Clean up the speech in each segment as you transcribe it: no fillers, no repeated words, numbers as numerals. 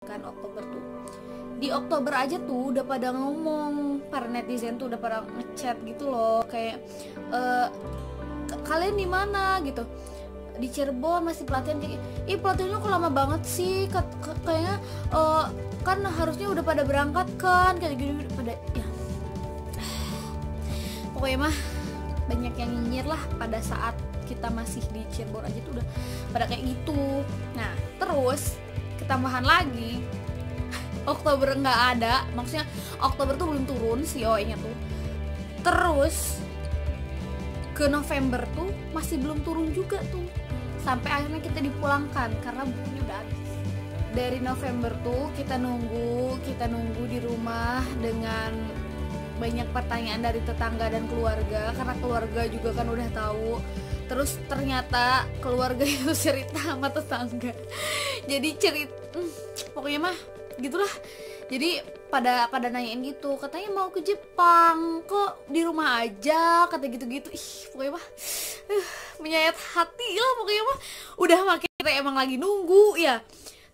kan Oktober tuh. Di Oktober aja tuh udah pada ngomong, para netizen tuh udah pada ngechat gitu loh, kayak kalian di mana gitu, di Cirebon masih pelatihan. Kayak pelatihannya kok lama banget sih, kayaknya kan harusnya udah pada berangkat kan, kayak gitu pada ya. Pokoknya mah banyak yang nyinyir lah pada saat kita masih di Cirebon aja tuh udah pada kayak gitu. Nah terus ketambahan lagi Oktober nggak ada, maksudnya Oktober tuh belum turun COE-nya tuh. Terus ke November tuh masih belum turun juga tuh, sampai akhirnya kita dipulangkan karena bukunya udah habis. Dari November tuh kita nunggu di rumah dengan banyak pertanyaan dari tetangga dan keluarga, karena keluarga juga kan udah tahu. Terus ternyata keluarga itu cerita sama tetangga, jadi pokoknya mah gitulah. Jadi pada nanyain gitu, katanya mau ke Jepang, kok di rumah aja, kata gitu-gitu. Pokoknya mah menyayat hati lah. Pokoknya mah udah makin kita emang lagi nunggu ya.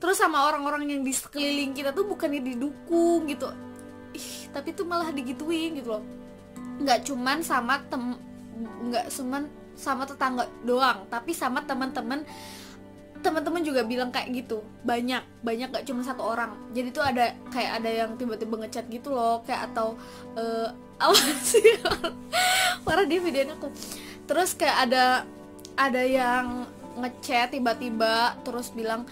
Terus sama orang-orang yang di sekeliling kita tuh bukannya didukung gitu, tapi tuh malah digituin gitu loh. Nggak cuman sama tetangga doang, tapi sama teman-teman juga bilang kayak gitu. Banyak gak cuma satu orang. Jadi tuh ada yang tiba-tiba ngechat gitu loh, kayak atau apa sih parah dia videonya aku. Terus kayak ada yang ngechat tiba-tiba terus bilang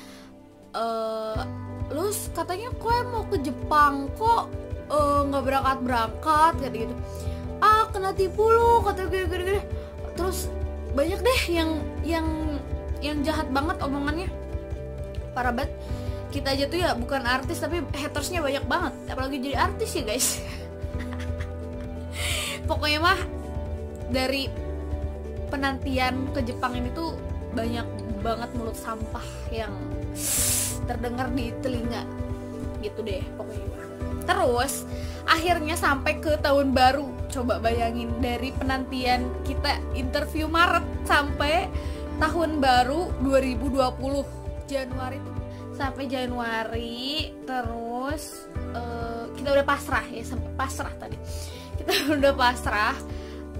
lu katanya kok mau ke Jepang, kok nggak berangkat kayak gitu. Kena tipu lu, kata gini. Terus banyak deh yang jahat banget omongannya, parah banget. Kita aja tuh ya bukan artis tapi hatersnya banyak banget, apalagi jadi artis ya guys. Pokoknya mah dari penantian ke Jepang ini tuh banyak banget mulut sampah yang terdengar di telinga gitu deh pokoknya. Terus akhirnya sampai ke tahun baru, coba bayangin dari penantian kita interview Maret sampai tahun baru 2020 Januari tuh, sampai Januari. Terus kita udah pasrah ya, sampai pasrah tadi kita udah pasrah.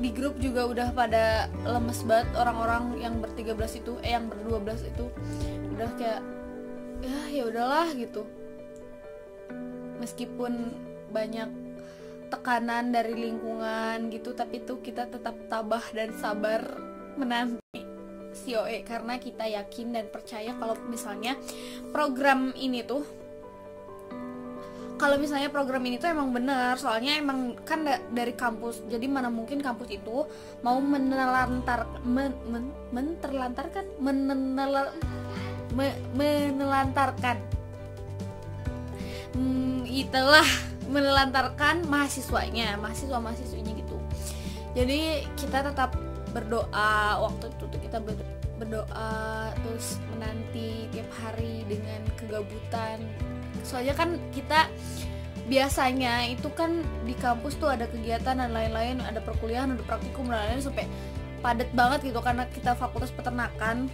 Di grup juga udah pada lemes banget orang-orang yang ber-13 itu, yang ber-12 itu udah kayak ya udahlah gitu. Meskipun banyak tekanan dari lingkungan gitu, tapi tuh kita tetap tabah dan sabar menanti COE karena kita yakin dan percaya kalau misalnya program ini tuh emang benar. Soalnya emang kan dari kampus, jadi mana mungkin kampus itu mau menelantarkan mahasiswanya gitu. Jadi kita tetap berdoa, waktu itu tuh kita berdoa terus menanti tiap hari dengan kegabutan. Soalnya kan kita biasanya itu kan di kampus tuh ada kegiatan dan lain-lain, ada perkuliahan, ada praktikum dan lain-lain, sampai padat banget gitu karena kita fakultas peternakan.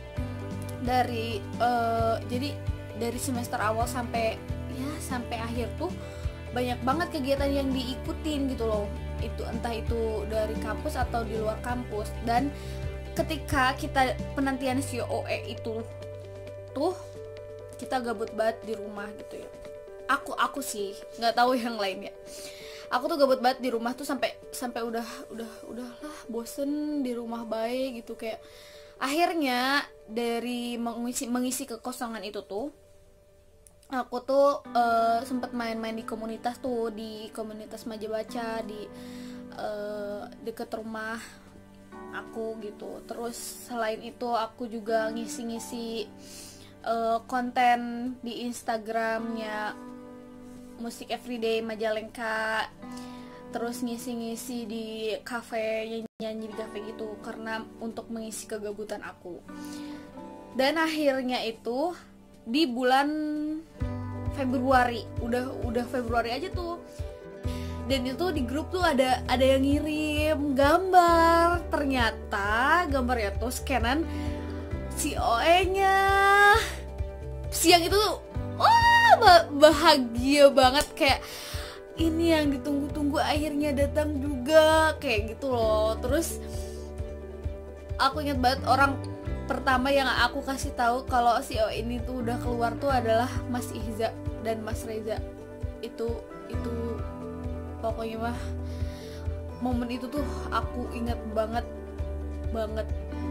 Jadi dari semester awal sampai akhir tuh banyak banget kegiatan yang diikutin gitu loh. Itu entah itu dari kampus atau di luar kampus. Dan ketika kita penantian COE itu tuh kita gabut banget di rumah gitu ya. Aku sih nggak tahu yang lainnya. Aku tuh gabut banget di rumah tuh sampai udahlah bosen di rumah baik gitu. Kayak akhirnya dari mengisi kekosongan itu tuh aku tuh sempat main-main di komunitas tuh, di komunitas Maja Baca di deket rumah aku gitu. Terus selain itu aku juga ngisi-ngisi konten di Instagramnya Musik Everyday Majalengka. Terus ngisi-ngisi di kafe, nyanyi di kafe gitu karena untuk mengisi kegabutan aku. Dan akhirnya itu di bulan Februari, udah Februari aja tuh. Dan itu di grup tuh ada yang ngirim gambar. Ternyata gambarnya tuh scanan COE-nya. Siang itu tuh bahagia banget, kayak ini yang ditunggu-tunggu akhirnya datang juga, kayak gitu loh. Terus aku ingat banget orang pertama yang aku kasih tahu kalau CEO ini tuh udah keluar tuh adalah Mas Ihza dan Mas Reza. Itu pokoknya mah momen itu tuh aku ingat banget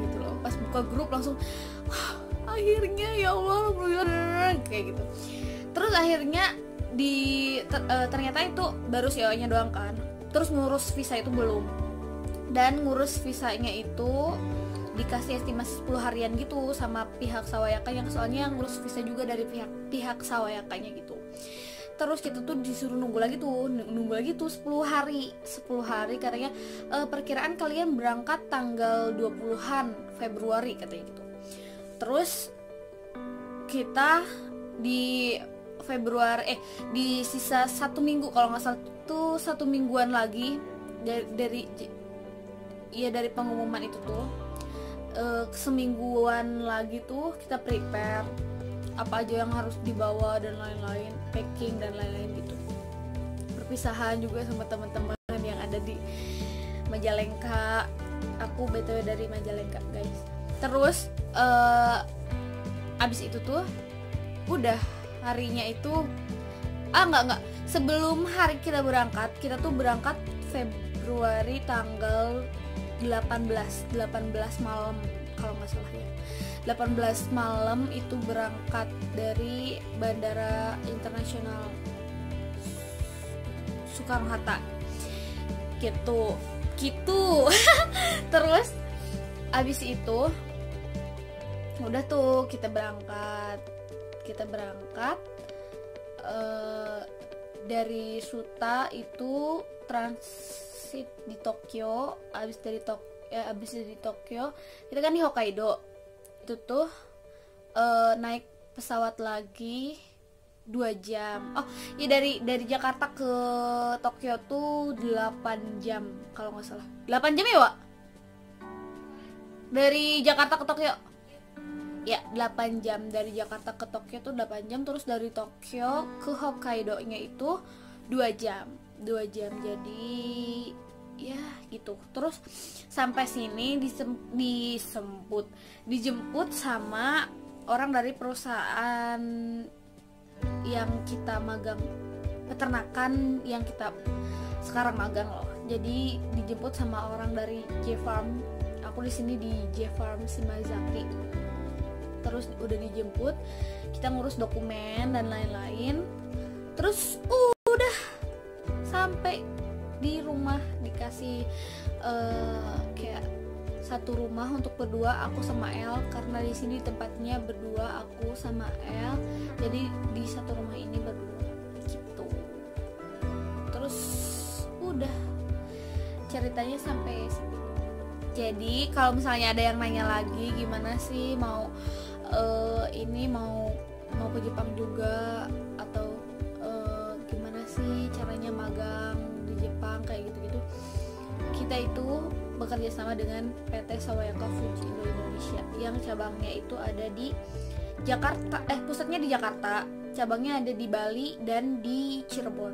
gitu loh. Pas buka grup langsung akhirnya ya Allah kayak gitu. Terus akhirnya ternyata itu baru CEO-nya doang kan. Terus ngurus visa itu belum. Dan ngurus visanya itu dikasih estimasi 10 harian gitu sama pihak Sawayaka, yang soalnya yang ngurus visa juga dari pihak Sawayakanya gitu. Terus kita tuh disuruh nunggu lagi tuh 10 hari katanya, perkiraan kalian berangkat tanggal 20-an Februari katanya gitu. Terus kita di Februari di sisa 1 minggu kalau nggak salah tuh, 1 mingguan lagi dari pengumuman itu tuh, semingguan lagi tuh kita prepare apa aja yang harus dibawa dan lain-lain, packing dan lain-lain gitu. Perpisahan juga sama teman-teman yang ada di Majalengka. Aku BTW dari Majalengka guys. Terus abis itu tuh udah harinya itu enggak, sebelum hari kita tuh berangkat Februari tanggal 18 malam kalau nggak salah ya. 18 malam itu berangkat dari Bandara Internasional Soekarno-Hatta gitu. Terus abis itu udah tuh kita berangkat dari Suta itu transit di Tokyo. Abis dari Tokyo kita kan di Hokkaido itu tuh naik pesawat lagi 2 jam. Oh ya, dari Jakarta ke Tokyo tuh 8 jam kalau nggak salah. 8 jam ya Wak? Dari Jakarta ke Tokyo ya 8 jam. Dari Jakarta ke Tokyo tuh 8 jam. Terus dari Tokyo ke Hokkaido nya itu 2 jam. Jadi ya gitu. Terus sampai sini dijemput sama orang dari perusahaan yang kita magang, peternakan yang kita sekarang magang loh. Jadi dijemput sama orang dari J-Farm. Aku di sini di J-Farm Shimazaki. Terus udah dijemput, kita ngurus dokumen dan lain-lain. Terus udah sampai di rumah, dikasih kayak satu rumah untuk berdua, aku sama El, karena di sini tempatnya berdua, aku sama El, jadi di satu rumah ini berdua gitu. Terus udah ceritanya sampai situ. Jadi kalau misalnya ada yang nanya lagi gimana sih mau mau ke Jepang juga, atau gimana sih caranya magang di Jepang kayak gitu-gitu, kita itu bekerja sama dengan PT Sawayaka Fuji Indo Indonesia yang cabangnya itu ada di Jakarta, pusatnya di Jakarta, cabangnya ada di Bali dan di Cirebon.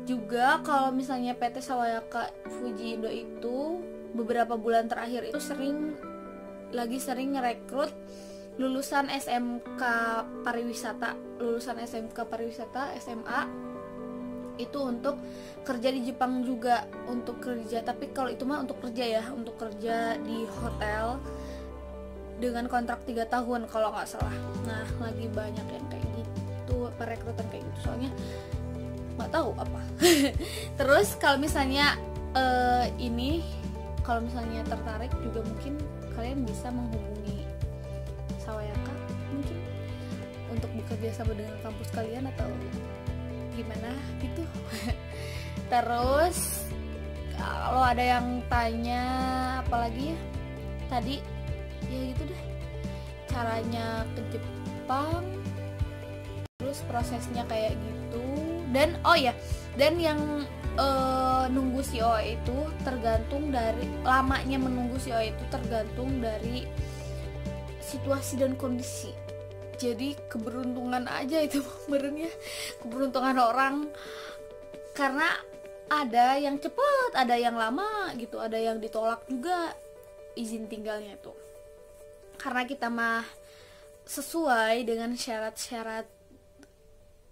Juga kalau misalnya PT Sawayaka Fuji Indo itu beberapa bulan terakhir itu sering ngerekrut lulusan SMK Pariwisata SMA itu untuk kerja di Jepang juga, untuk kerja. Tapi kalau itu mah untuk kerja ya, untuk kerja di hotel dengan kontrak 3 tahun kalau nggak salah. Nah, lagi banyak yang kayak gitu, perekrutan kayak gitu, soalnya nggak tahu apa. Terus kalau misalnya kalau misalnya tertarik juga, mungkin kalian bisa menghubungi Sawayaka mungkin untuk bekerja sama dengan kampus kalian atau gimana gitu. Terus kalau ada yang tanya apalagi ya tadi, ya gitu deh, caranya ke Jepang, terus prosesnya kayak gitu. Dan dan yang nunggu CEO itu tergantung dari lamanya, menunggu CEO itu tergantung dari situasi dan kondisi jadi keberuntungan aja itu merenya, keberuntungan orang, karena ada yang cepet, ada yang lama gitu, ada yang ditolak juga izin tinggalnya itu, karena kita mah sesuai dengan syarat-syarat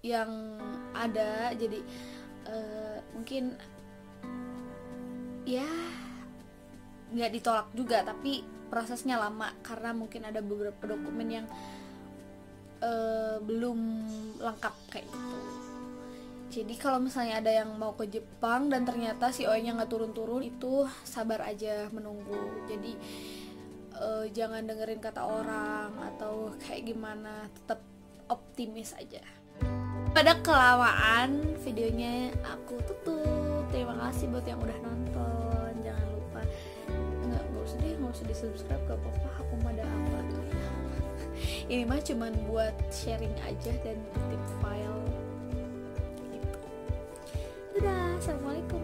yang ada. Jadi mungkin ya nggak ditolak juga, tapi prosesnya lama karena mungkin ada beberapa dokumen yang belum lengkap kayak gitu. Jadi kalau misalnya ada yang mau ke Jepang dan ternyata si OE-nya nggak turun-turun, itu sabar aja menunggu. Jadi jangan dengerin kata orang atau kayak gimana, tetap optimis aja. Pada kelamaan videonya aku tutup. Terima kasih buat yang udah nonton. Jangan lupa nggak usah di subscribe, gak apa-apa, aku mah ada apa tuh. Ini mah cuman buat sharing aja dan tip file gitu. Dadah, assalamualaikum.